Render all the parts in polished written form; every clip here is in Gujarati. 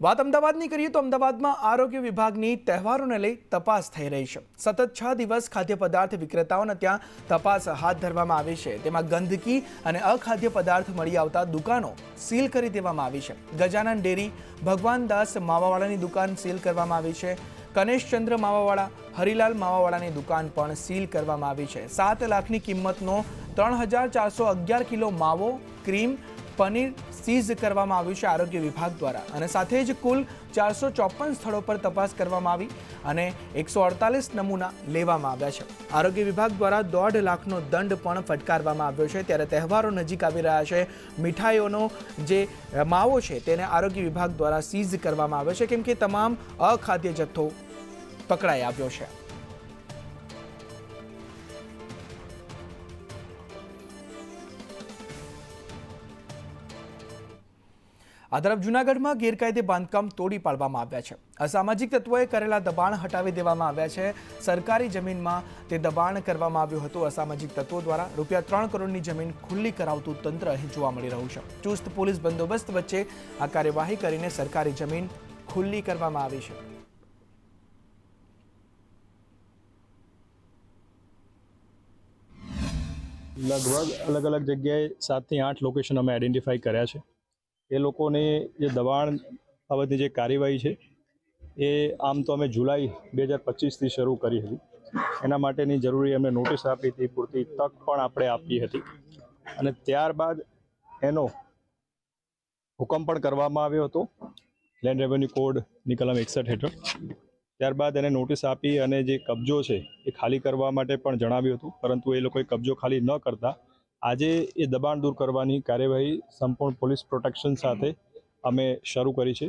વાત અમદાવાદની કરીએ તો અમદાવાદમાં આરોગ્ય વિભાગની તહેવારોને લઈ તપાસ થઈ રહી છે। સતત 6 દિવસ ખાદ્ય પદાર્થ વિક્રેતાઓને ત્યાં તપાસ હાથ ધરવામાં આવી છે। તેમાં ગંદકી અને અખાદ્ય પદાર્થ મળી આવતા દુકાનો સીલ કરી દેવામાં આવી છે। ગજાનન ડેરી, ભગવાનદાસ માવાવાળાની દુકાન સીલ કરવામાં આવી છે। કનેશચંદ્ર માવાવાળા, હરિલાલ માવાવાળાની દુકાન પણ સીલ કરવામાં આવી છે। 7 લાખની કિંમતનો 3411 કિલો માવો, ક્રીમ, પનીર સીઝ કરવામાં આવ્યું છે આરોગ્ય વિભાગ દ્વારા। અને સાથે જ કુલ 454 સ્થળો પર તપાસ કરવામાં આવી અને 148 નમૂના લેવામાં આવ્યા છે। આરોગ્ય વિભાગ દ્વારા 1.5 લાખનો દંડ પણ ફટકારવામાં આવ્યો છે। ત્યારે તહેવારો નજીક આવી રહ્યા છે, મીઠાઈઓનો જે માવો છે તેને આરોગ્ય વિભાગ દ્વારા સીઝ કરવામાં આવ્યો છે, કેમ કે તમામ અખાદ્ય જથ્થો પકડાઈ આવ્યો છે। આ તરફ જૂનાગઢમાં ગેરકાયદે બાંધકામ તોડી પાડવામાં આવ્યા છે। અસામાજિક તત્વોએ કરેલા દબાણ હટાવી દેવામાં આવ્યા છે। સરકારી જમીનમાં તે દબાણ કરવામાં આવ્યું હતું। અસામાજિક તત્વો દ્વારા ₹3 કરોડની જમીન ખુલ્લી કરાવતું તંત્ર અહીં જોવા મળી રહ્યું છે। ચુસ્ત પોલીસ બંદોબસ્ત વચ્ચે આ કાર્યવાહી કરીને સરકારી જમીન ખુલ્લી કરવામાં આવી છે। લગભગ અલગ અલગ જગ્યાએ 7 થી 8 લોકેશન અમે આઈડેન્ટિફાઈ કર્યા છે। એ લોકોને જે દબાણ બાબતની જે કાર્યવાહી છે એ આમ તો અમે જુલાઈ 2025થી શરૂ કરી હતી। એના માટેની જરૂરી અમને નોટિસ આપી હતી, પૂરતી તક પણ આપણે આપી હતી અને ત્યારબાદ એનો હુકમ પણ કરવામાં આવ્યો હતો લેન્ડ રેવન્યુ કોડની કલમ 61 હેઠળ। ત્યારબાદ એને નોટિસ આપી અને જે કબજો છે એ ખાલી કરવા માટે પણ જણાવ્યું હતું, પરંતુ એ લોકોએ કબજો ખાલી ન કરતા આજે એ દબાણ દૂર કરવાની કાર્યવાહી સંપૂર્ણ પોલીસ પ્રોટેક્શન સાથે અમે શરૂ કરી છે।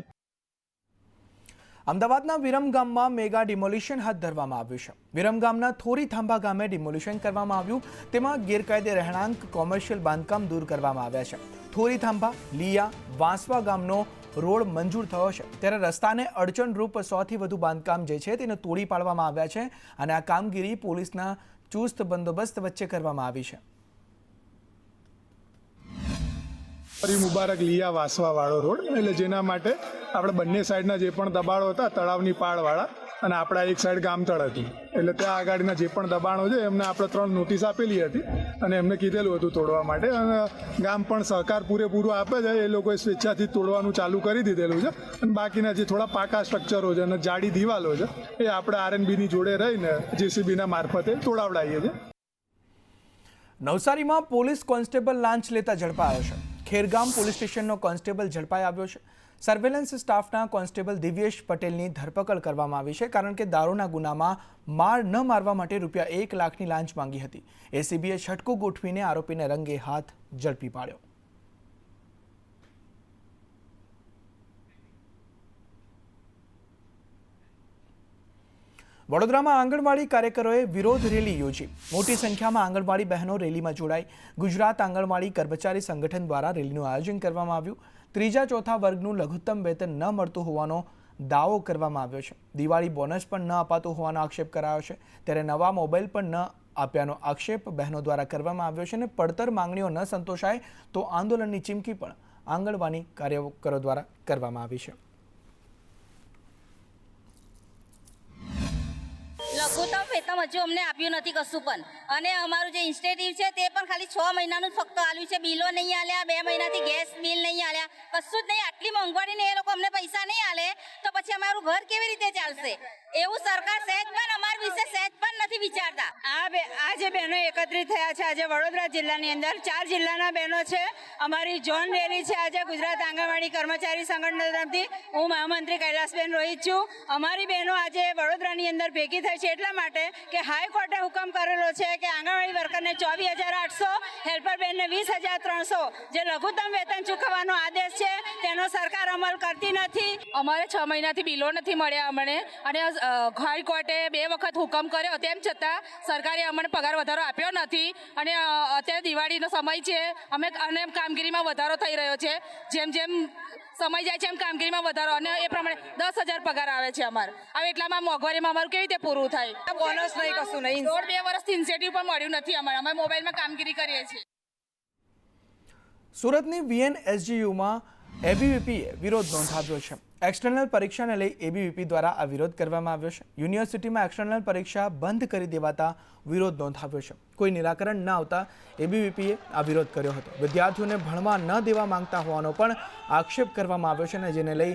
અમદાવાદના વિરમગામમાં મેગા ડિમોલિશન હાથ ધરવામાં આવ્યું છે। વિરમગામના થોરી થાંભા ગામે ડિમોલિશન કરવામાં આવ્યું। તેમાં ગેરકાયદે રહેણાંક કોમર્શિયલ બાંધકામ દૂર કરવામાં આવ્યા છે। થોરી થાંભા, લીયા, વાંસવા ગામનો રોડ મંજૂર થયો છે, ત્યારે રસ્તાને અડચણરૂપ 100 થી વધુ બાંધકામ જે છે તેને તોડી પાડવામાં આવ્યા છે અને આ કામગીરી પોલીસના ચુસ્ત બંદોબસ્ત વચ્ચે કરવામાં આવી છે। મુબારક લીયા વાસવા વાળો રોડ, એટલે જેના માટે આપણે બંને સાઈડના જે પણ દબાણો હતા તળાવની પાળવાળા અને આપણા એક સાઈડ ગામતળ હતી, એટલે ત્યાં આગાડીના જે પણ દબાણો છે એમને આપણે 3 નોટિસ આપેલી હતી અને એમને કીધેલું હતું તોડવા માટે અને ગામ પણ સહકાર પૂરેપૂરો આપે છે। એ લોકોએ સ્વેચ્છાથી તોડવાનું ચાલુ કરી દીધેલું છે અને બાકીના જે થોડા પાકા સ્ટ્રક્ચરો છે અને જાડી દિવાલો છે એ આપણે આરએનબીની જોડે રહીને જેસીબીના મારફતે તોડાવડાવીએ છીએ। નવસારીમાં પોલીસ કોન્સ્ટેબલ લાંચ લેતા ઝડપાયો છે। ખેરગામ પોલીસ સ્ટેશનનો કોન્સ્ટેબલ ઝડપાઈ આવ્યો છે। સર્વેલન્સ સ્ટાફના કોન્સ્ટેબલ દિવ્યેશ પટેલની ધરપકડ કરવામાં આવી છે, કારણ કે દારૂના ગુનામાં માર ન મારવા માટે ₹1 લાખની લાંચ માંગી હતી। એસીબીએ છટકું ગોઠવીને આરોપીને રંગે હાથ ઝડપી પાડ્યો। વડોદરામાં આંગણવાડી કાર્યકરોએ વિરોધ રેલી યોજી। મોટી સંખ્યામાં આંગણવાડી બહેનો રેલીમાં જોડાઈ। ગુજરાત આંગણવાડી કર્મચારી સંગઠન દ્વારા રેલીનું આયોજન કરવામાં આવ્યું। 3-4 વર્ગનું લઘુત્તમ વેતન ન મળતું હોવાનો દાવો કરવામાં આવ્યો છે। દિવાળી બોનસ પણ ન અપાતું હોવાનો આક્ષેપ કરાયો છે। ત્યારે નવા મોબાઈલ પણ ન આપ્યાનો આક્ષેપ બહેનો દ્વારા કરવામાં આવ્યો છે અને પડતર માંગણીઓ ન સંતોષાય તો આંદોલનની ચીમકી પણ આંગણવાડી કાર્યકરો દ્વારા કરવામાં આવી છે। લઘુત્તમ વેતન હજુ અમને આપ્યું નથી કશું પણ, અને અમારું જે ઇન્સ્ટેટિવ છે તે પણ ખાલી 6 મહિનાનું જ ફક્ત આલ્યું છે। બિલો નહીં આલ્યા, 2 મહિનાથી ગેસ બિલ નહીં આલ્યા, કશું જ નહીં। આટલી મોંઘવારીને એ લોકો અમને પૈસા નહીં આલે તો પછી અમારું ઘર કેવી રીતે ચાલશે? એવું સરકાર સહેજ પણ અમારા વિશે સહેજ પણ નથી વિચારતા। આ જે બહેનો એકત્રિત થયા છે આજે વડોદરા જિલ્લાની અંદર 4 જિલ્લાના બહેનો છે। અમારી જોન રેલી છે આજે ગુજરાત આંગણવાડી કર્મચારી સંગઠન તરફથી। હું મહામંત્રી કૈલાસબેન રોહિત છું। અમારી બહેનો આજે વડોદરાની અંદર ભેગી થઈ છે એટલા માટે કે હાઈકોર્ટે હુકમ કરેલો છે કે આંગણવાડી વર્કરને 24,800, હેલ્પર બેનને 20,300 જે લઘુત્તમ વેતન ચૂકવવાનો આદેશ છે તેનો સરકાર અમલ કરતી નથી। અમારે 6 મહિનાથી બિલો નથી મળ્યા અમને, અને હાઈકોર્ટે 2 વખત હુકમ કર્યો, તેમ છતાં સરકારે અમને પગાર વધારો આપ્યો નથી। અને અત્યારે દિવાળીનો સમય છે, અને કામગીરીમાં વધારો થઈ રહ્યો છે। જેમ જેમ સમય જાય છે એમ કામગીરીમાં વધારો, અને એ પ્રમાણે 10,000 પગાર આવે છે અમારે। હવે એટલામાં મોંઘવારીમાં અમારું કેવી રીતે પૂરું થાય? બોનસ નહીં, કશું નહીં। 1.5 વર્ષથી ઇન્સેન્ટિવ પણ મળ્યું નથી અમારે મોબાઈલમાં કામગીરી કરીએ છીએ। સુરતની VNSGUમાં એબીવીપીએ વિરોધ નોંધાવ્યો છે. એક્સટર્નલ પરીક્ષાને લઈ એબીવીપી દ્વારા આ વિરોધ કરવામાં આવ્યો છે. યુનિવર્સિટીમાં એક્સટર્નલ પરીક્ષા બંધ કરી દેવાતા વિરોધ નોંધાવ્યો છે. કોઈ નિરાકરણ ન આવતા એબીવીપીએ આ વિરોધ કર્યો હતો. વિદ્યાર્થીઓને ભણવા ન દેવા માંગતા હોવાનો પણ આક્ષેપ કરવામાં આવ્યો છે અને જેને લઈ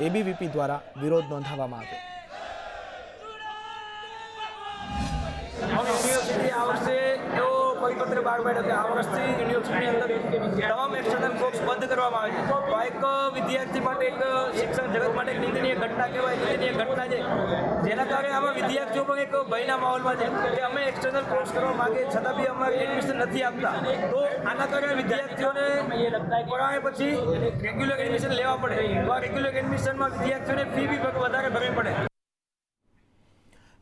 એબીવીપી દ્વારા વિરોધ નોંધાવવામાં આવ્યો. યુનિવર્સિટી આ વર્ષે એવો પરિપત્ર બહાર પાડ્યો કે આ વર્ષથી યુનિવર્સિટીની અંદર તમામ એક્સટર્નલ કોર્સ બંધ કરવામાં આવે છે. તો આ એક વિદ્યાર્થી માટે એક શિક્ષણ જગત માટે એક નિંદનીય ઘટના કહેવાય, નિંદનીય ઘટના છે. જેના કારણે આમાં વિદ્યાર્થીઓ પણ એક ભયના માહોલમાં છે કે અમે એક્સટર્નલ કોર્સ કરવા માંગે છતાં બી અમારે એડમિશન નથી આપતા. તો આના કારણે વિદ્યાર્થીઓને પરાણે પછી રેગ્યુલર એડમિશન લેવા પડે. તો આ રેગ્યુલર એડમિશનમાં વિદ્યાર્થીઓને ફી બી વધારે ભરવી પડે.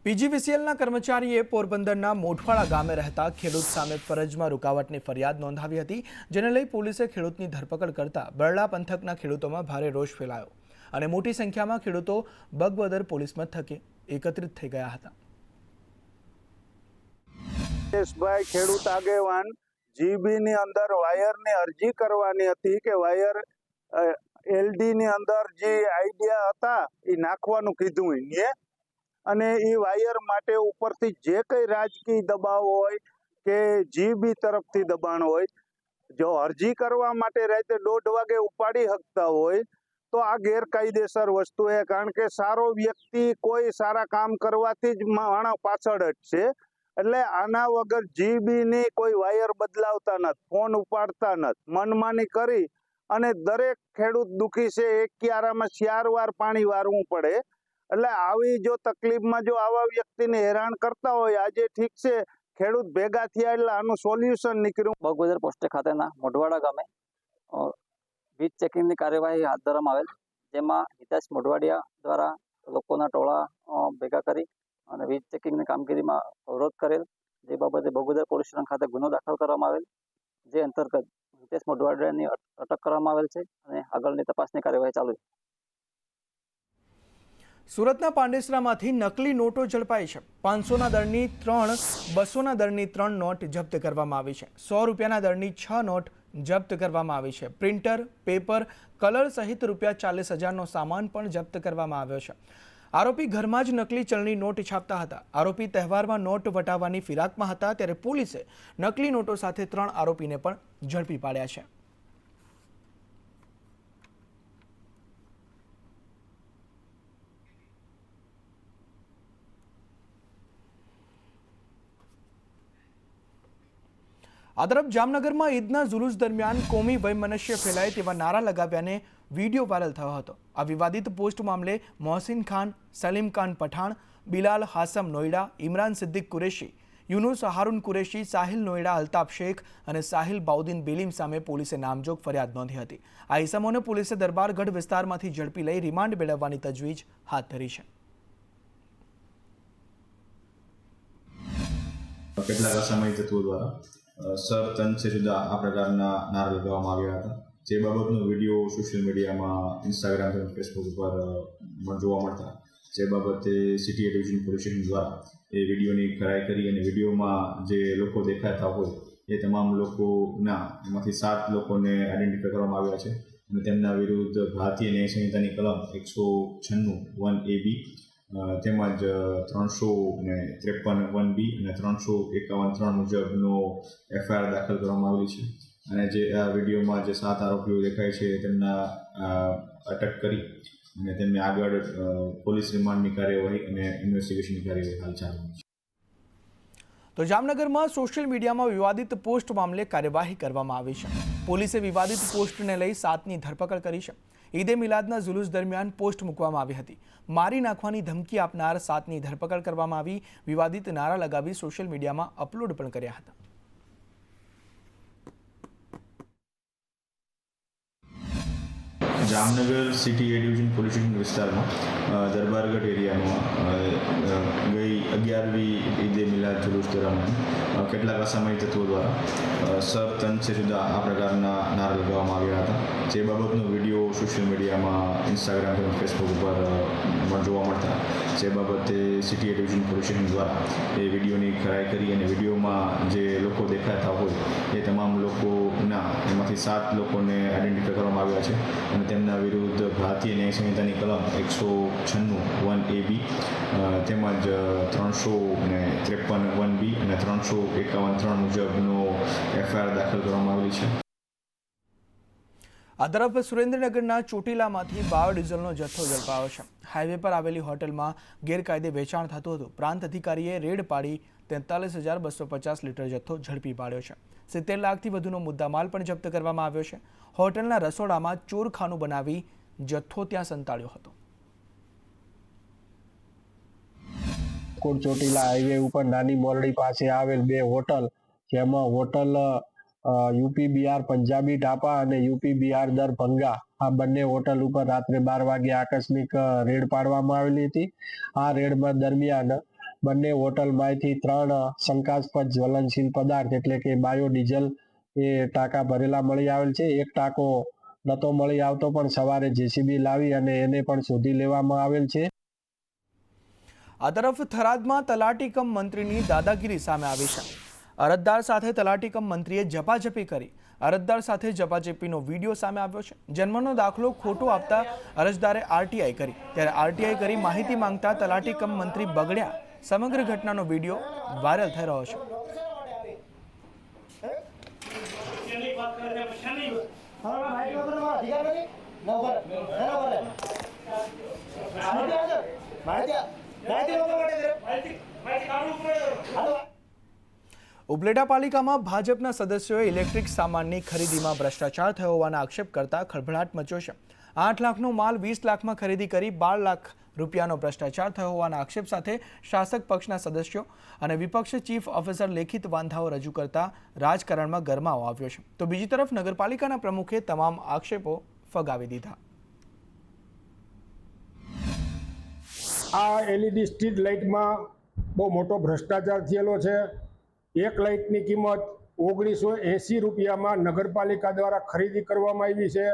પીજીવીસીએલના કર્મચારીએ પોરબંદરના મોઢવાડા ગામે રહેતા ખેડૂત સામે ફરજમાં રૂકાવટની ફરિયાદ નોંધાવી હતી, જેને લઈ પોલીસે ખેડૂતની ધરપકડ કરતા બરડા પંથકના ખેડૂતોમાં ભારે રોષ ફેલાયો અને મોટી સંખ્યામાં ખેડૂતો બગબદર પોલીસ મથકે એકત્રિત થઈ ગયા હતા. ખેડૂત આગેવાન જીબીની અંદર વાયરની અરજી કરવાની હતી કે વાયર એલડીની અંદર જે આઈડિયા હતા એ નાખવાનું કીધું એને, અને એ વાયર માટે ઉપરથી જે કંઈ રાજકીય દબાવ હોય કે જીબી તરફથી દબાણ હોય, જો અરજી કરવા માટે રાતે 1:30 વાગે ઉપાડી શકતા હોય તો આ ગેરકાયદેસર વસ્તુ છે. કારણ કે સારો વ્યક્તિ કોઈ સારા કામ કરવાથી જ માણસ પાછળ જ છે. એટલે આના વગર જીબીની કોઈ વાયર બદલાવતા નથી, ફોન ઉપાડતા નથી, મનમાની કરી અને દરેક ખેડૂત દુઃખી છે. એક ક્યારામાં 4 વાર પાણી વારવું પડે. એટલે આવી જો તકલીફમાં જો આવા વ્યક્તિને હેરાન કરતા હોય, આજે ઠીક છે ખેડૂત ભેગા થયા એટલે આનું સોલ્યુશન નીકળ્યું. બગબદર પોસ્ટ ખાતેના મોઢવાડા ગામે વીજ ચેકિંગની કાર્યવાહી હાથ ધરવામાં આવેલ, જેમાં હિતેશ મોઢવાડિયા દ્વારા લોકોના ટોળા ભેગા કરી અને વીજ ચેકિંગની કામગીરીમાં અવરોધ કરેલ, જે બાબતે બગબદર પોલીસ સ્ટેશન ખાતે ગુનો દાખલ કરવામાં આવેલ, જે અંતર્ગત હિતેશ મોઢવાડિયાની અટક કરવામાં આવેલ છે અને આગળની તપાસની કાર્યવાહી ચાલુ છે. સુરતના પાંડેસરામાંથી નકલી નોટો ઝડપાઈ છે. 500ના દરની 3, 200ના દરની 3 નોટ જપ્ત કરવામાં આવી છે. 100 રૂપિયાના દરની 6 નોટ જપ્ત કરવામાં આવી છે. પ્રિન્ટર, પેપર, કલર સહિત ₹40,000નો સામાન પણ જપ્ત કરવામાં આવ્યો છે. આરોપી ઘરમાં જ નકલી ચલણી નોટ છાપતા હતા. આરોપી તહેવારમાં નોટ વટાવવાની ફિરાકમાં હતા, ત્યારે પોલીસે નકલી નોટો સાથે 3 આરોપીને પણ ઝડપી પાડ્યા છે. આ તરફ જામનગરમાં ઈદના જુલુસ દરમિયાન કોમી વૈમનસ્ય ફેલાય તેવા નારા લગાવ્યાને વિડીયો વાયરલ થયો હતો. આ વિવાદિત પોસ્ટ મામલે મોહસિન ખાન, સલીમ ખાન પઠાણ, બિલાલ હાસમ નોઈડા, ઇમરાન સિદ્દીક કુરેશી, યુનુસ હારૂન કુરેશી, સાહિલ નોઈડા, અલ્તાફ શેખ અને સાહિલ બાઉદ્દીન બેલીમ સામે પોલીસે નામજોગ ફરિયાદ નોંધી હતી. આ ઇસમોને પોલીસે દરબારગઢ વિસ્તારમાંથી ઝડપી લઈ રિમાન્ડ મેળવવાની તજવીજ હાથ ધરી છે. કેટલાક અસામાજિક તત્વો દ્વારા સર તન સે જુદા આ પ્રકારના નારા લગાવવામાં આવ્યા હતા, જે બાબતનો વિડીયો સોશિયલ મીડિયામાં, ઇન્સ્ટાગ્રામ અને ફેસબુક ઉપર જોવા મળતા, જે બાબતે સિટી ડિવિઝન પોલીસ સ્ટેશન દ્વારા એ વિડીયોની ખરાઈ કરી અને વિડીયોમાં જે લોકો દેખાતા હોય એ તમામ લોકોના એમાંથી 7 લોકોને આઈડેન્ટિફાઈ કરવામાં આવ્યા છે અને તેમના વિરુદ્ધ ભારતીય ન્યાય સંહિતાની કલમ 196(1)AB તેમજ 353(1)B અને 351(3) મુજબનો એફઆઈઆર દાખલ કરવામાં આવેલી છે. અને જે આ વિડીયોમાં જે 7 આરોપીઓ દેખાય છે તેમના અટક કરી અને તેમને આગળ પોલીસ રિમાન્ડની કાર્યવાહી અને ઇન્વેસ્ટિગેશનની કાર્યવાહી હાલ ચાલુ છે. તો જામનગરમાં સોશિયલ મીડિયામાં વિવાદિત પોસ્ટ મામલે કાર્યવાહી કરવામાં આવી છે. પોલીસે વિવાદિત પોસ્ટને લઈ 7ની ધરપકડ કરી છે. ઈદે મિલાદના જુલુસ દરમિયાન પોસ્ટ મૂકવામાં આવી હતી. મારી નાખવાની ધમકી આપનાર 7ની ધરપકડ કરવામાં આવી. વિવાદિત નારા લગાવી સોશિયલ મીડિયામાં અપલોડ પણ કર્યા હતા. જામનગર સિટી એ ડિવિઝન પોલીસ સ્ટેશન વિસ્તારમાં દરબારગઢ એરિયામાં ગઈ 11મી ઈદે મિલાદ જુલુસ દરમિયાન કેટલાક અસામાજિક તત્વો દ્વારા સર તન સે જુદા આ પ્રકારના નારા લગાવવામાં આવ્યા હતા, જે બાબતનો વિડીયો સોશિયલ મીડિયામાં, ઇન્સ્ટાગ્રામ અને ફેસબુક ઉપર જોવા મળતા, જે બાબતે સિટી એ ડિવિઝન પોલીસ સ્ટેશન દ્વારા એ વિડીયોની ખરાઈ કરી અને વિડીયોમાં જે લોકો દેખાતા હોય એ તમામ લોકોના એમાંથી 7 લોકોને આઈડેન્ટિફાઈ કરવામાં આવ્યા છે અને તેમના વિરુદ્ધ ભારતીય ન્યાય સંહિતાની કલમ 196(1) AB તેમજ 353(1) B અને 351(3) મુજબનો FIR દાખલ કરવામાં આવેલી છે. આ તરફ સુરેન્દ્રનગરના ચોટીલામાંથી બાયોડીઝલનો જથ્થો ઝડપાયો છે. હાઈવે પર આવેલી હોટલમાં ગેરકાયદે વેચાણ થતું હતું. પ્રાંત અધિકારીએ રેડ પાડી 43,250 લીટર જથ્થો ઝડપી પાડ્યો છે. 70 લાખથી વધુનો મુદ્દામાલ પણ જપ્ત કરવામાં આવ્યો છે. હોટલના રસોડામાં ચોરખાનું બનાવી જથ્થો ત્યાં સંતાડ્યો હતો. ચોટીલા હાઈવે ઉપર નાની મોરડી પાસે આવેલ 2 હોટલ, જેમાં હોટલ યુપી બિહાર પંજાબી ઢાબા અને યુપી બિહાર દરભંગા, આ બંને હોટલ ઉપર રાત્રે 12 વાગે આકસ્મિક રેડ પાડવામાં આવેલી હતી. આ રેડમાં દરમિયાન બંને હોટલમાંથી 3 શંકાસ્પદ જ્વલનશીલ પદાર્થ એટલે કે બાયોડીઝલ એ ટાંકા ભરેલા મળી આવેલ છે. એક ટાંકો નતો મળી આવતો, પણ સવારે જેસીબી લાવી અને એને પણ શોધી લેવામાં આવેલ છે. આ તરફ થરાદમાં તલાટી કમ મંત્રીની દાદાગીરી સામે આવી છે. અરજદાર સાથે તલાટી કમ મંત્રીએ ઝપાઝપી કરી. અરજદાર સાથે ઝપાઝપીનો વિડીયો સામે આવ્યો છે. જન્મનો દાખલો ખોટો આપતા અરજદારે આરટીઆઈ કરી. ત્યારે આરટીઆઈ કરી માહિતી માંગતા તલાટી કમ મંત્રી બગડ્યા. સમગ્ર ઘટનાનો વિડીયો વાયરલ થઈ રહ્યો છે. ઉપલેટા પાલિકામાં ભાજપના સદસ્યોએ ઇલેક્ટ્રિક સામાનની ખરીદીમાં ભ્રષ્ટાચાર થયો હોવાના આક્ષેપ કરતા ખળભળાટ મચ્યો છે. 8 લાખનો માલ 20 લાખમાં ખરીદી કરી 12 લાખ રૂપિયાનો ભ્રષ્ટાચાર થયો હોવાના આક્ષેપ સાથે શાસક પક્ષના સદસ્યો અને વિપક્ષ ચીફ ઓફિસર લેખિત વાંધાઓ રજૂ કરતા રાજકારણમાં ગરમાવો આવ્યો છે. તો બીજી તરફ નગરપાલિકાના પ્રમુખે તમામ આક્ષેપો ફગાવી દીધા. આ LED સ્ટ્રીટ લાઇટમાં બહુ મોટો ભ્રષ્ટાચાર થયેલો છે. એક લાઇટની કિંમત 1980 રૂપિયામાં નગરપાલિકા દ્વારા ખરીદી કરવામાં આવી છે.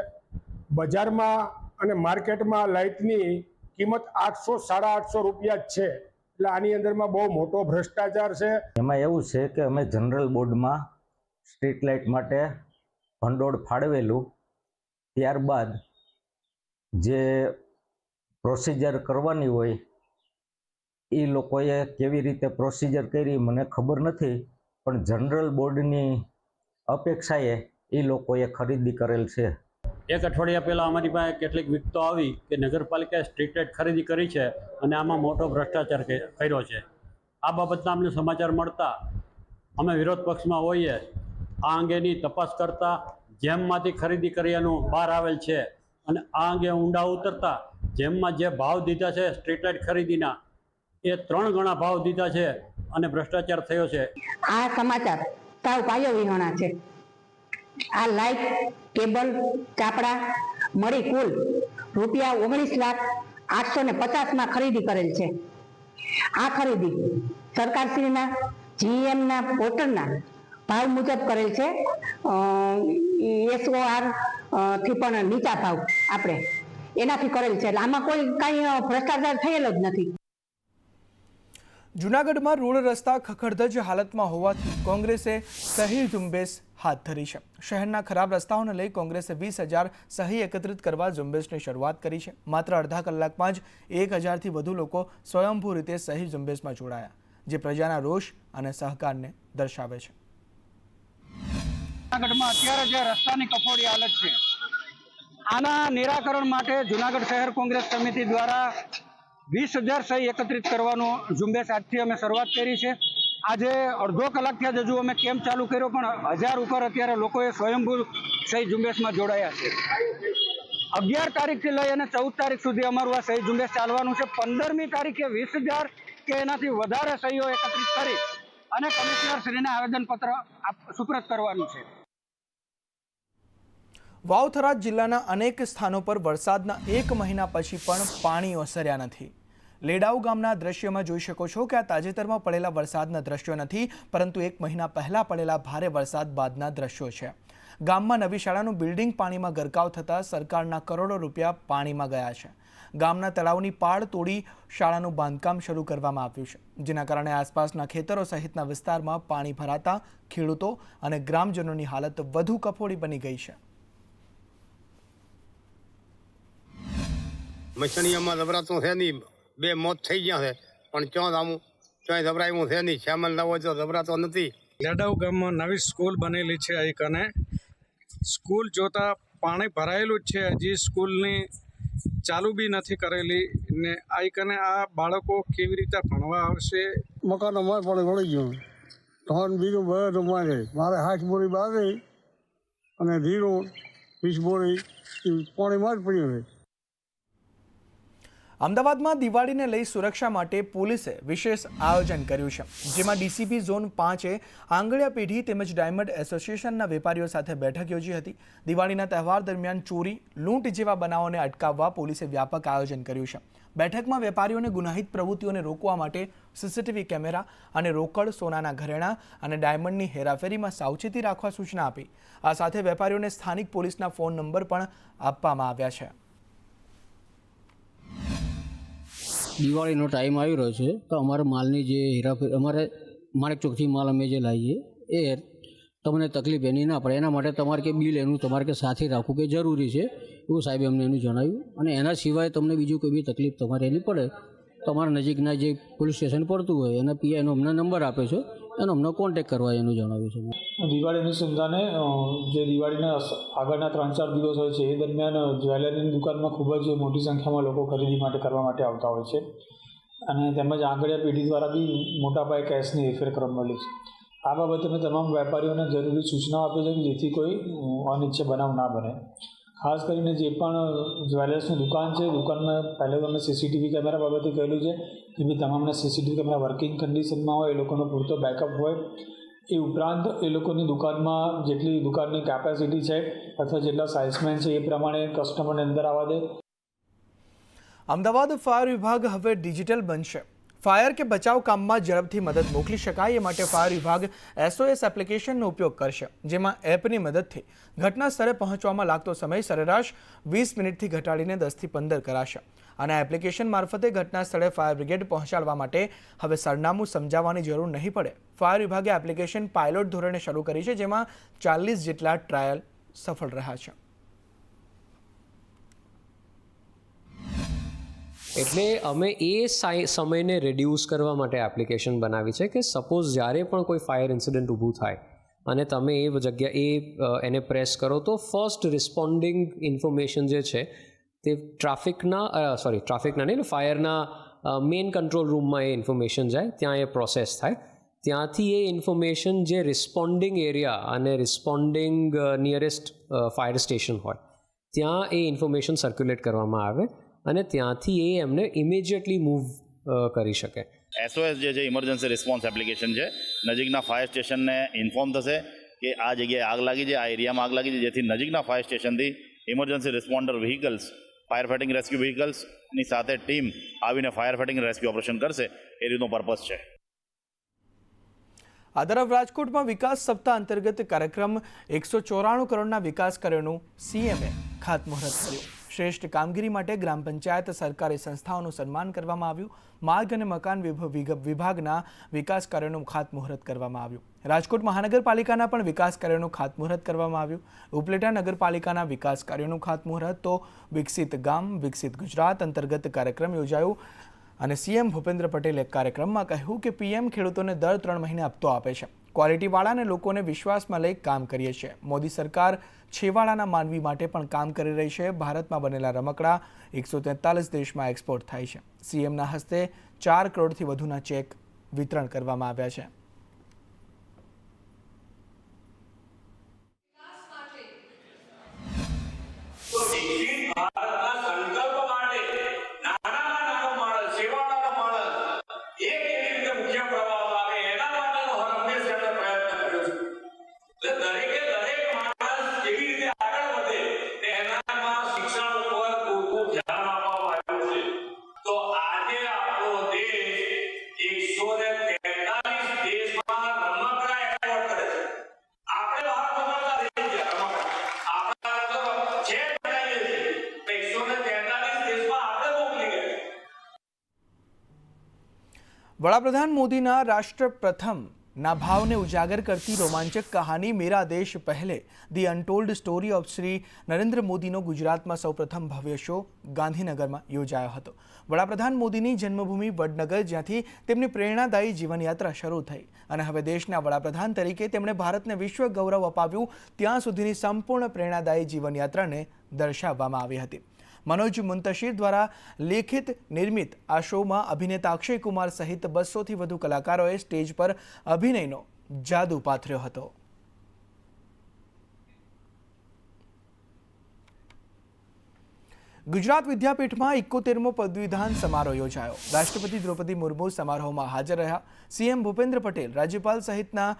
બજારમાં અને માર્કેટમાં લાઇટની કિંમત 800-850 રૂપિયા જ છે. એટલે આની અંદરમાં બહુ મોટો ભ્રષ્ટાચાર છે. એમાં એવું છે કે અમે જનરલ બોર્ડમાં સ્ટ્રીટ લાઇટ માટે ભંડોળ ફાળવેલું, ત્યારબાદ જે પ્રોસિજર કરવાની હોય એ લોકોએ કેવી રીતે પ્રોસિજર કરી મને ખબર નથી, પણ જનરલ બોર્ડની અપેક્ષાએ એ લોકોએ ખરીદી કરેલ છે. એક અઠવાડિયા પહેલાં અમારી પાસે કેટલીક વિગતો આવી કે નગરપાલિકાએ સ્ટ્રીટ લાઇટ ખરીદી કરી છે અને આમાં મોટો ભ્રષ્ટાચાર કર્યો છે. આ બાબતના અમને સમાચાર મળતા અમે વિરોધ પક્ષમાં હોઈએ આ અંગેની તપાસ કરતા જેમમાંથી ખરીદી કર્યાનું બહાર આવેલ છે અને આ અંગે ઊંડા ઉતરતા જેમમાં જે ભાવ દીધા છે સ્ટ્રીટ લાઇટ ખરીદીના એ 3 ગણા ભાવ દીધા છે અને ભ્રષ્ટાચાર થયો છે. આ સમાચાર સાવ પાયો વિહોણા છે. આ લાઇટ, કેબલ, કાપડા મળી કુલ રૂપિયા 19,850,000 ખરીદી કરેલ છે. આ ખરીદી સરકારશ્રીના GM ના પોર્ટલના ભાવ મુજબ કરેલ છે. SOR થી પણ નીચા ભાવ આપણે એનાથી કરેલ છે. એટલે આમાં કોઈ કાંઈ ભ્રષ્ટાચાર થયેલો જ નથી. જૂનાગઢમાં રોડ રસ્તા ખખડધજ હાલતમાં હોવાથી કોંગ્રેસે સહી ઝુંબેશ હાથ ધરી છે. શહેરના ખરાબ રસ્તાઓને લઈ કોંગ્રેસે 20,000 સહી એકત્રિત કરવા ઝુંબેશની શરૂઆત કરી છે. માત્ર અડધા કલાકમાં જ 1,000થી વધુ લોકો સ્વયંભૂ રીતે સહી ઝુંબેશમાં જોડાયા, જે પ્રજાના રોષ અને સહકારને દર્શાવે છે. જૂનાગઢમાં અત્યારે જે રસ્તાની કફોડી હાલત છે, આના નિરાકરણ માટે જૂનાગઢ શહેર કોંગ્રેસ સમિતિ દ્વારા 20,000 સહી એકત્રિત કરવાનો ઝુંબેશ આજથી અમે શરૂઆત કરી છે. આજે અડધો કલાકથી જ હજુ અમે કેમ્પ ચાલુ કર્યો, પણ 1000 ઉપર અત્યારે લોકોએ સ્વયંભૂ સહી ઝુંબેશમાં જોડાયા છે. 11 તારીખથી લઈ અને 14 તારીખ સુધી અમારું આ સહી ઝુંબેશ ચાલવાનું છે. 15મી તારીખે 20,000 કે એનાથી વધારે સહીઓ એકત્રિત કરી અને કમિશનરશ્રીને આવેદનપત્ર સુપ્રત કરવાનું છે. વાવ-થરાદ જિલ્લાના અનેક સ્થાનો પર વરસાદના 1 મહિના પછી પણ પાણી ઓસર્યા નથી. લેડાઉ ગામના દ્રશ્યોમાં જોઈ શકો છો કે આ તાજેતરમાં પડેલા વરસાદના દ્રશ્યો નથી, પરંતુ 1 મહિના પહેલા પડેલા ભારે વરસાદ બાદના દ્રશ્યો છે. ગામમાં નવી શાળાનું બિલ્ડિંગ પાણીમાં ગરકાવ થતાં સરકારના કરોડો રૂપિયા પાણીમાં ગયા છે. ગામના તળાવની પાળ તોડી શાળાનું બાંધકામ શરૂ કરવામાં આવ્યું છે, જેના કારણે આસપાસના ખેતરો સહિતના વિસ્તારમાં પાણી ભરાતા ખેડૂતો અને ગ્રામજનોની હાલત વધુ કફોડી બની ગઈ છે. મસણીયામાં ધબરાતું છે નહીં, 2 મોત થઈ ગયા છે, પણ ક્યાં આવું ક્યાંય ધબરાયું છે નહીં. શ્યામલ નવો તો ધબરાતો નથી. લેડાઉ ગામમાં નવી સ્કૂલ બનેલી છે એક, અને સ્કૂલ જોતા પાણી ભરાયેલું જ છે. હજી સ્કૂલની ચાલુ બી નથી કરેલી ને આઈકને આ બાળકો કેવી રીતે ભણવા આવશે? મકાન અમારે પણ વળી ગયું, ધોન બીજું ભરે તો મારે 8 બોરી બારે અને ધીરો 20 બોરી પાણીમાં જ પડ્યું છે. અમદાવાદમાં દિવાળીને લઈ સુરક્ષા માટે પોલીસે વિશેષ આયોજન કર્યું છે, જેમાં ડીસીપી ઝોન 5એ આંગળીયા પેઢી તેમજ ડાયમંડ એસોસિએશનના વેપારીઓ સાથે બેઠક યોજી હતી. દિવાળીના તહેવાર દરમિયાન ચોરી, લૂંટ જેવા બનાવોને અટકાવવા પોલીસે વ્યાપક આયોજન કર્યું છે. બેઠકમાં વેપારીઓને ગુનાહિત પ્રવૃત્તિઓને રોકવા માટે સીસીટીવી કેમેરા અને રોકડ, સોનાના ઘરેણાં અને ડાયમંડની હેરાફેરીમાં સાવચેતી રાખવા સૂચના આપી. આ સાથે વેપારીઓને સ્થાનિક પોલીસના ફોન નંબર પણ આપવામાં આવ્યા છે. દિવાળીનો ટાઈમ આવી રહ્યો છે, તો અમારા માલની જે હેરાફેરી, અમારે માણેક ચોકથી માલ અમે જે લાવીએ એ તમને તકલીફ એની ના પડે, એના માટે તમારે કે બિલ એનું તમારે કે સાથે રાખવું કે જરૂરી છે, એવું સાહેબે અમને એનું જણાવ્યું. અને એના સિવાય તમને બીજું કોઈ બી તકલીફ તમારે એની પડે તો અમારા નજીકના જે પોલીસ સ્ટેશન પડતું હોય એના પીઆઈનો અમને નંબર આપે છે, એનો અમને કોન્ટેક્ટ કરવા એનું જણાવ્યું છે. દિવાળીની સુંદાને જે દિવાળીના આગળના 3-4 દિવસ હોય છે એ દરમિયાન જ્વેલરીની દુકાનમાં ખૂબ જ મોટી સંખ્યામાં લોકો ખરીદી માટે કરવા માટે આવતા હોય છે, અને તેમજ આંગળીયા પેઢી દ્વારા બી મોટા પાયે કેશની હેરફેર કરવામાં આવે છે. આ બાબતે મેં તમામ વેપારીઓને જરૂરી સૂચનાઓ આપી છે કે જેથી કોઈ અનિચ્છનીય બનાવ ના બને. ખાસ કરીને જે પણ જ્વેલર્સની દુકાન છે, દુકાનમાં પહેલાં તો અમે સીસીટીવી કેમેરા બાબતે કહેલું છે કે ભાઈ તમામના સીસીટીવી કેમેરા વર્કિંગ કન્ડિશનમાં હોય, એ લોકોનો પૂરતો બેકઅપ હોય. એ ઉપરાંત એ લોકોની દુકાનમાં જેટલી દુકાનની કેપેસિટી છે અથવા જેટલા સેલ્સમેન છે એ પ્રમાણે કસ્ટમરને અંદર આવવા દે. અમદાવાદ ફાયર વિભાગ હવે ડિજિટલ બનશે. ફાયર કે બચાવ કામમાં ઝડપથી મદદ મોકલી શકાય એ માટે ફાયર વિભાગ SOS એપ્લિકેશનનો ઉપયોગ કરશે, જેમાં એપની મદદથી ઘટના સ્થળે પહોંચવામાં લાગતો સમય સરેરાશ 20 મિનિટથી ઘટાડીને 10થી 15 કરાશે. અને આ એપ્લિકેશન મારફતે ઘટના સ્થળે ફાયર બ્રિગેડ પહોંચાડવા માટે હવે સરનામું સમજાવવાની જરૂર નહીં પડે. ફાયર વિભાગે એપ્લિકેશન પાયલોટ ધોરણે શરૂ કરી છે, જેમાં 40 જેટલા ટ્રાયલ સફળ રહ્યા છે. એટલે અમે એ સમયને રિડ્યુસ કરવા માટે એપ્લિકેશન બનાવી છે કે સપોઝ જ્યારે પણ કોઈ ફાયર ઇન્સિડન્ટ ઊભું થાય અને તમે એ જગ્યાએ એને પ્રેસ કરો તો ફર્સ્ટ રિસ્પોન્ડિંગ ઇન્ફોર્મેશન જે છે તે ટ્રાફિકના નહીં, ફાયરના મેઇન કંટ્રોલ રૂમમાં એ ઇન્ફોર્મેશન જાય, ત્યાં એ પ્રોસેસ થાય. ત્યાંથી એ ઇન્ફોર્મેશન જે રિસ્પોન્ડિંગ એરિયા અને રિસ્પોન્ડિંગ નિયરેસ્ટ ફાયર સ્ટેશન હોય ત્યાં એ ઇન્ફોર્મેશન સર્ક્યુલેટ કરવામાં આવે અને ત્યાંથી એ એમને ઇમિડિયેટલી મૂવ કરી શકે. SOS જે છે ઇમરજન્સી રિસ્પોન્સ એપ્લિકેશન છે, નજીકના ફાયર સ્ટેશનને ઇન્ફોર્મ થશે કે આ જગ્યાએ આગ લાગી છે, આ એરિયામાં આગ લાગી છે, જેથી નજીકના ફાયર સ્ટેશનથી emergency responder vehicles, fire fighting rescue વ્હીકલ્સની સાથે ટીમ આવીને ફાયર ફાઇટિંગ રેસ્ક્યુ ઓપરેશન કરશે. એ રીતનો પર્પઝ છે. આ તરફ રાજકોટમાં વિકાસ સપ્તાહ અંતર્ગત કાર્યક્રમ 194 કરોડના વિકાસ કાર્યોનું CMએ ખાતમુહૂર્ત કર્યું. શ્રેષ્ઠ કામગીરી માટે ગ્રામ પંચાયત, સરકારી સંસ્થાઓનું સન્માન કરવામાં આવ્યું. માર્ગ અને મકાન વિભાગના વિકાસ કાર્યોનું ખાતમુહૂર્ત કરવામાં આવ્યું. રાજકોટ મહાનગરપાલિકાના પણ વિકાસ કાર્યોનું ખાતમુહૂર્ત કરવામાં આવ્યું. ઉપલેટા નગરપાલિકાના વિકાસ કાર્યોનું ખાતમુહૂર્ત તો વિકસિત ગામ વિકસિત ગુજરાત અંતર્ગત કાર્યક્રમ યોજાયું. અને CM ભૂપેન્દ્ર પટેલે કાર્યક્રમમાં કહ્યું કે PM ખેડૂતોને દર 3 મહિને હપ્તો આપે છે. ક્વોલિટીવાળા અને લોકોને વિશ્વાસમાં લઈ કામ કરીએ છીએ. મોદી સરકાર છેવાડાના માનવી માટે પણ કામ કરી રહી છે. ભારતમાં બનેલા રમકડા 143 દેશમાં એક્સપોર્ટ થાય છે. CMના હસ્તે 4 કરોડથી વધુના ચેક વિતરણ કરવામાં આવ્યા છે. વડાપ્રધાન મોદીના રાષ્ટ્ર પ્રથમ ના ભાવને ઉજાગર કરતી રોમાંચક કહાની મેરા દેશ પહેલે the untold story of Shri Narendra મોદીનો ગુજરાતમાં સૌપ્રથમ ભવ્ય શો ગાંધીનગરમાં યોજાયો હતો. વડાપ્રધાન મોદીની જન્મભૂમિ વડનગર, જ્યાંથી તેમની પ્રેરણાદાયી જીવનયાત્રા શરૂ થઈ અને હવે દેશના વડાપ્રધાન તરીકે તેમણે ભારતને વિશ્વ ગૌરવ અપાવ્યું, ત્યાં સુધીની સંપૂર્ણ પ્રેરણાદાયી જીવનયાત્રાને દર્શાવવામાં આવી હતી. મનોજ મુંતશીર દ્વારા લેખિત નિર્મિત આ શોમાં અભિનેતા અક્ષય કુમાર સહિત 200થી વધુ કલાકારોએ સ્ટેજ પર અભિનયનો જાદુ પાથર્યો હતો. ગુજરાત વિદ્યાપીઠમાં 71મો પદવીદાન સમારોહ યોજાયો. રાષ્ટ્રપતિ દ્રૌપદી મુર્મુ સમારોહમાં હાજર રહ્યા. સીએમ ભૂપેન્દ્ર પટેલ, રાજ્યપાલ સહિતના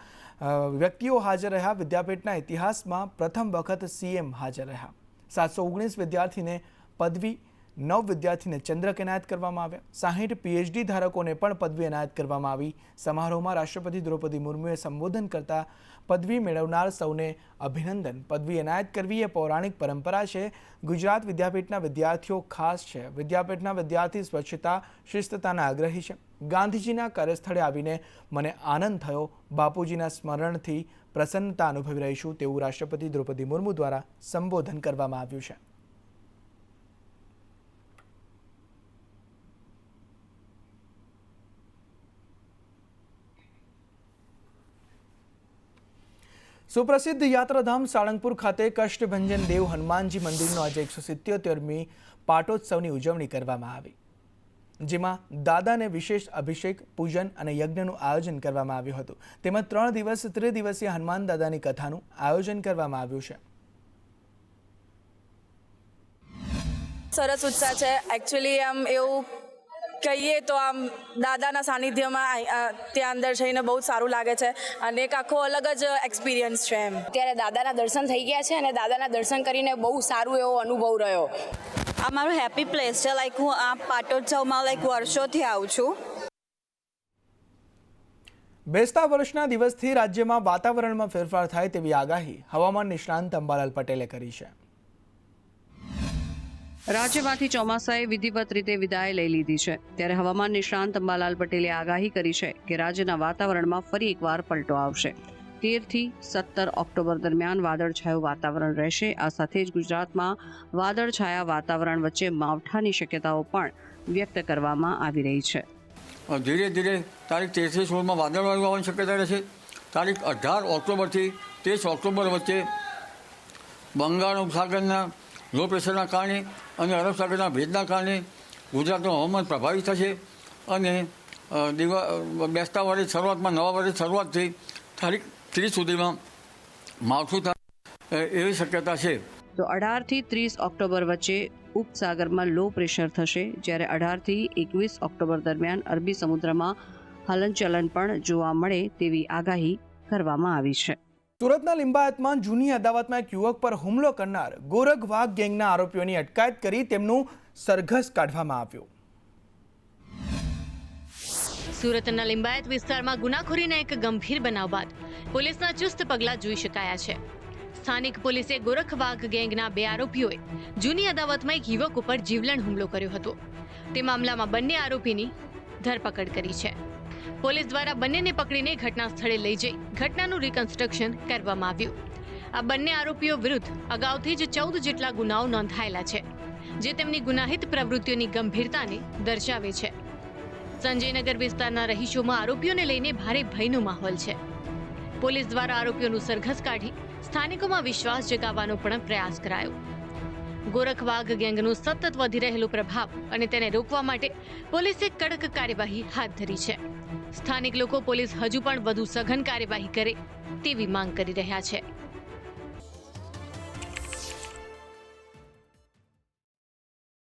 વ્યક્તિઓ હાજર રહ્યા. વિદ્યાપીઠના ઇતિહાસમાં પ્રથમ વખત સીએમ હાજર રહ્યા. 719 વિદ્યાર્થીને પદવી, 9 વિદ્યાર્થીને ચંદ્રક એનાયત કરવામાં આવ્યા. 60 પીએચડી ધારકોને પણ પદવી એનાયત કરવામાં આવી. સમારોહમાં રાષ્ટ્રપતિ દ્રૌપદી મુર્મુએ સંબોધન કરતા પદવી મેળવનાર સૌને અભિનંદન. પદવી એનાયત કરવી એ પૌરાણિક પરંપરા છે. ગુજરાત વિદ્યાપીઠના વિદ્યાર્થીઓ ખાસ છે. વિદ્યાપીઠના વિદ્યાર્થી સ્વચ્છતા, શિસ્તતાના આગ્રહી છે. ગાંધીજીના કાર્યસ્થળે આવીને મને આનંદ થયો. બાપુજીના સ્મરણથી પ્રસન્નતા અનુભવી રહીશું તેવું રાષ્ટ્રપતિ દ્રૌપદી મુર્મુ દ્વારા સંબોધન કરવામાં આવ્યું છે. સુપ્રસિદ્ધ યાત્રાધામ સાળંગપુર ખાતે કષ્ટભંજન દેવ હનુમાનજી મંદિરનો આજે 177મી પાટોત્સવની ઉજવણી કરવામાં આવી, જેમાં દાદાને વિશેષ અભિષેક, પૂજન અને યજ્ઞનું આયોજન કરવામાં આવ્યું હતું. તેમજ 3 દિવસ ત્રિદિવસીય હનુમાન દાદાની કથાનું આયોજન કરવામાં આવ્યું છે. સરસ ઉત્સાહ છે. એકચ્યુઅલી આમ એવું કહીએ તો આમ દાદાના સાનિધ્યમાં ત્યાં અંદર જઈને બહુ સારું લાગે છે અને એક આખો અલગ જ એક્સપિરિયન્સ છે. એમ અત્યારે દાદાના દર્શન થઈ ગયા છે અને દાદાના દર્શન કરીને બહુ સારું એવો અનુભવ રહ્યો. આ મારું હેપી પ્લેસ છે. લાઈક હું આ પાટોત્સવમાં વર્ષોથી આવું છું. બેસતા વર્ષના દિવસથી રાજ્યમાં વાતાવરણમાં ફેરફાર થાય તેવી આગાહી હવામાન નિષ્ણાંત અંબાલાલ પટેલે કરી છે. રાજ્યમાંથી ચોમાસાએ વિધિવત રીતે વિદાય લઈ લીધી છે. ત્યારે હવામાન નિષ્ણાંત અંબાલાલ પટેલે આગાહી કરી છે કે રાજ્યના વાતાવરણમાં ફરી એકવાર પલટો આવશે. 13 થી 17 ઓક્ટોબર દરમિયાન વાદળછાયું વાતાવરણ રહેશે. આ સાથે જ ગુજરાતમાં વાદળછાયા વાતાવરણ વચ્ચે માવઠાની શક્યતાઓ પણ વ્યક્ત કરવામાં આવી રહી છે. ધીરે ધીરે તારીખ 13 થી 16માં વાદળવાળું આવવાની શક્યતા રહેશે. તારીખ 18 ઓક્ટોબરથી 30 ઓક્ટોબર વચ્ચે બંગાળ ઉપસાગરના લો પ્રેશરના કારણે અને અરબ સાગરના ભેજના કારણે ગુજરાતનું હવામાન પ્રભાવિત થશે અને બેસતા વર્ષ શરૂઆતમાં, નવા વર્ષ શરૂઆતથી તારીખ 30 સુધીમાં માવઠું થાય એવી શક્યતા છે. તો 18 થી 30 ઓક્ટોબર વચ્ચે ઉપસાગરમાં લો પ્રેશર થશે, જ્યારે 18 થી 21 ઓક્ટોબર દરમિયાન અરબી સમુદ્રમાં હલનચલન પણ જોવા મળે તેવી આગાહી કરવામાં આવી છે. સુરતના લિંબાયતમાં જૂની અદાવતમાં એક યુવક પર હુમલો કરનાર ગોરખવાગ ગેંગના આરોપીઓની અટકાયત કરી તેમનું સરઘસ કાઢવામાં આવ્યું. સુરતના લિંબાયત વિસ્તારમાં ગુનાખોરીના એક ગંભીર બનાવ બાદ પોલીસના ચુસ્ત પગલાં જોઈ શકાયા છે. સ્થાનિક પોલીસે ગોરખવાગ ગેંગના 2 આરોપીઓએ જૂની અદાવતમાં એક યુવક ઉપર જીવલેણ હુમલો કર્યો હતો. તે મામલામાં બંને આરોપીની ધરપકડ કરી છે. પોલીસ દ્વારા બંનેને પકડીને ઘટના સ્થળે લઈ જઈ ઘટનાનું રિકન્સ્ટ્રક્શન કરવામાં આવ્યું. આ બંને આરોપીઓ વિરુદ્ધ અગાઉથી જ 14 જેટલા ગુનાઓ નોંધાયેલા છે, જે તેમની ગુનાહિત પ્રવૃત્તિઓની ગંભીરતાને દર્શાવે છે. સંજયનગર વિસ્તારના રહીશોમાં આરોપીઓને લઈને ભારે ભયનો માહોલ છે. પોલીસ દ્વારા આરોપીઓનું સરઘસ કાઢી સ્થાનિકોમાં વિશ્વાસ જગાવવાનો પણ પ્રયાસ કરાયો. ગોરખવાગ ગેંગનું સતત વધી રહેલો પ્રભાવ અને તેને રોકવા માટે પોલીસે કડક કાર્યવાહી હાથ ધરી છે. સ્થાનિક લોકો પોલીસ હજુ પણ વધુ સઘન કાર્યવાહી કરે તેવી માંગ કરી રહ્યા છે.